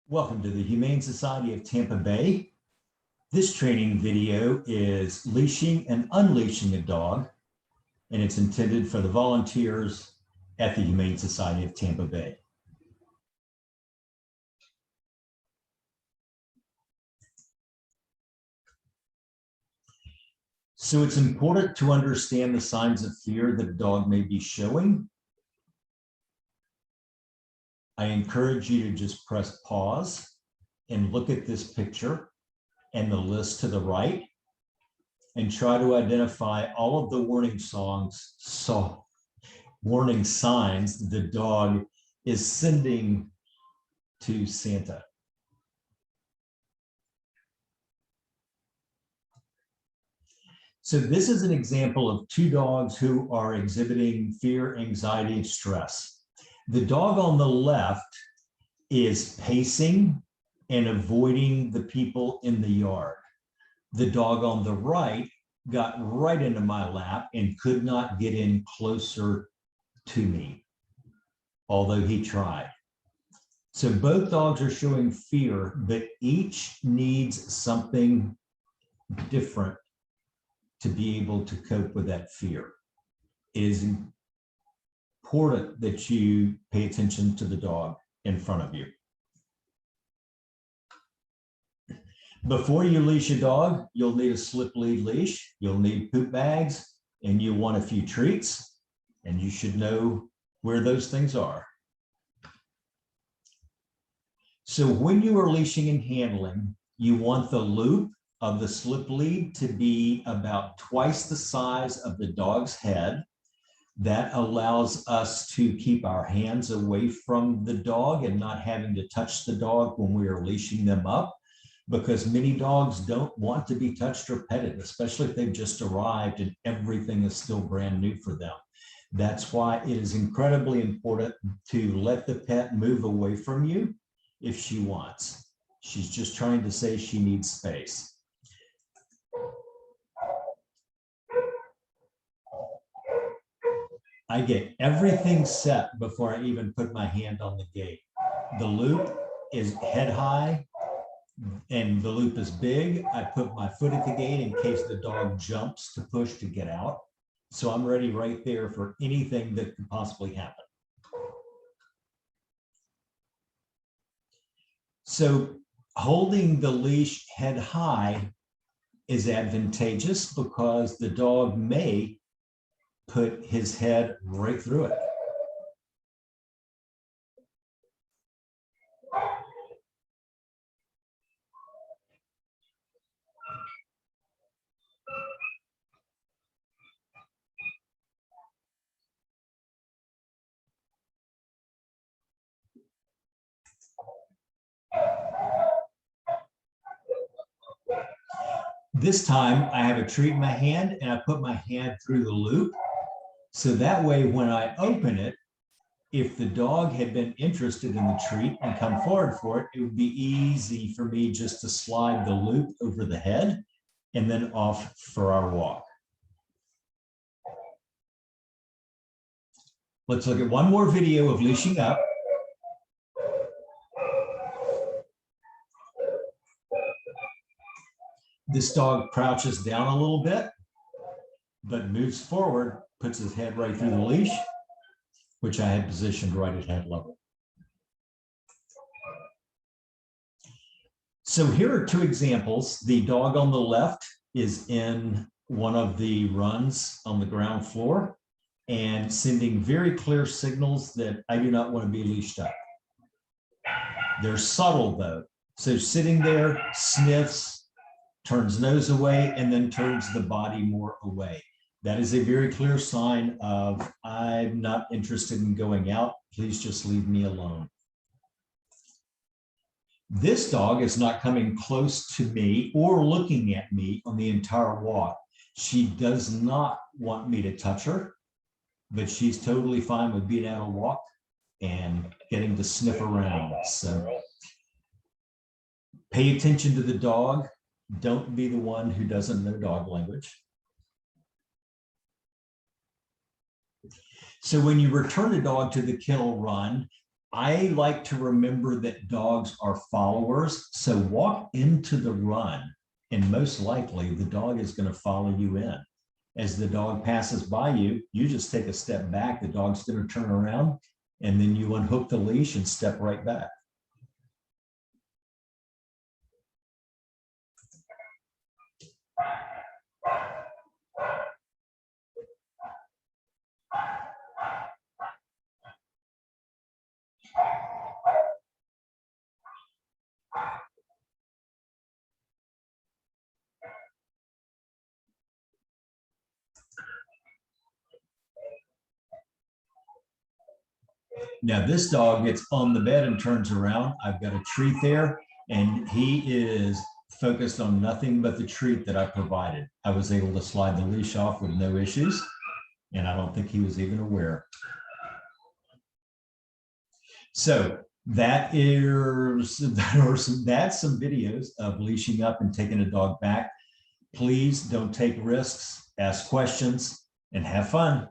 Welcome to the Humane Society of Tampa Bay. This training video is leashing and unleashing a dog, and it's intended for the volunteers at the Humane Society of Tampa Bay. So it's important to understand the signs of fear that a dog may be showing. I encourage you to just press pause and look at this picture and the list to the right and try to identify all of the warning signs the dog is sending to Santa. So this is an example of two dogs who are exhibiting fear, anxiety, and stress. The dog on the left is pacing and avoiding the people in the yard. The dog on the right got right into my lap and could not get in closer to me, although he tried. So both dogs are showing fear, but each needs something different to be able to cope with that fear. It is important that you pay attention to the dog in front of you. Before you leash a dog, you'll need a slip lead leash, you'll need poop bags, and you'll want a few treats, and you should know where those things are. So when you are leashing and handling, you want the loop of the slip lead to be about twice the size of the dog's head. That allows us to keep our hands away from the dog and not having to touch the dog when we are leashing them up, because many dogs don't want to be touched or petted, especially if they've just arrived and everything is still brand new for them. That's why it is incredibly important to let the pet move away from you if she wants. She's just trying to say she needs space. I get everything set before I even put my hand on the gate. The loop is head high and the loop is big. I put my foot at the gate in case the dog jumps to push to get out. So I'm ready right there for anything that could possibly happen. So holding the leash head high is advantageous because the dog may put his head right through it. This time I have a treat in my hand and I put my hand through the loop. So that way, when I open it, if the dog had been interested in the treat and come forward for it, it would be easy for me just to slide the loop over the head and then off for our walk. Let's look at one more video of leashing up. This dog crouches down a little bit, but moves forward, puts his head right through the leash, which I had positioned right at head level. So here are two examples. The dog on the left is in one of the runs on the ground floor and sending very clear signals that I do not want to be leashed up. They're subtle though. So sitting there, sniffs, turns nose away, and then turns the body more away. That is a very clear sign of, I'm not interested in going out. Please just leave me alone. This dog is not coming close to me or looking at me on the entire walk. She does not want me to touch her, but she's totally fine with being out on a walk and getting to sniff around. So pay attention to the dog. Don't be the one who doesn't know dog language. So when you return a dog to the kennel run, I like to remember that dogs are followers. So walk into the run, and most likely the dog is going to follow you in. As the dog passes by you, you just take a step back, the dog's going to turn around, and then you unhook the leash and step right back. Now this dog gets on the bed and turns around. I've got a treat there, and he is focused on nothing but the treat that I provided. I was able to slide the leash off with no issues, and I don't think he was even aware. So that's some videos of leashing up and taking a dog back. Please don't take risks, ask questions, and have fun.